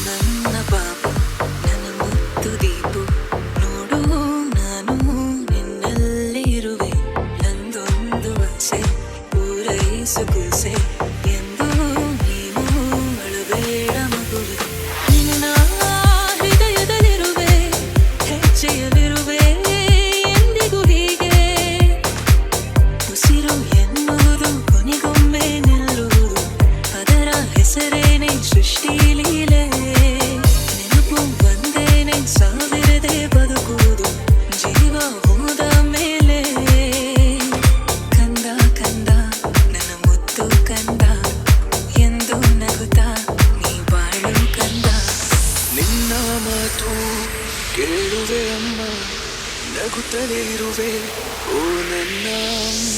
ನನ್ನ ಬಾಬು ನನ್ನ ಮುತ್ತು ದೀಪು ನೋಡು ನಾನು ನಿನ್ನಲ್ಲಿ ಇರುವೆ ನಂದೊಂದು ಆಸೆ ಪೂರೈಸು ಕೂಸೆ ಎಂದು ನೀನು ಅಳಬೇಡ ಮಗುವೆ ನಿನ್ನ ಹೃದಯದಲ್ಲಿರುವೆ ಹೆಜ್ಜೆಯಲ್ಲಿರುವೆ ಎಂದಿಗೂ ಹೀಗೆ ಉಸಿರು ಎನ್ನುವುದು ಕೊನೆಗೊಮ್ಮೆ ನಿಲ್ಲುವುದು ಅದರ ಹೆಸರೇನೆ ಸೃಷ್ಟಿ ಲೀಲೆ ನೆನಪು ಬಂದೇನೆ ಸಾವಿರದೆ ಬದುಕುವುದು ಜೀವ ಹೋದ ಮೇಲೆ ಕಂದ ಕಂದ ನನ್ನ ಮುತ್ತು ಕಂದ ಎಂದು ನಗುತ್ತಾ ನೀ ಬಾಳು ಕಂದ ನಿನ್ನ ಮಾತು ಕೇಳುವೆ ಅಮ್ಮ ನಗುತ್ತಲೇ ಇರುವೆ ಓ ನನ್ನ ಅಮ್ಮ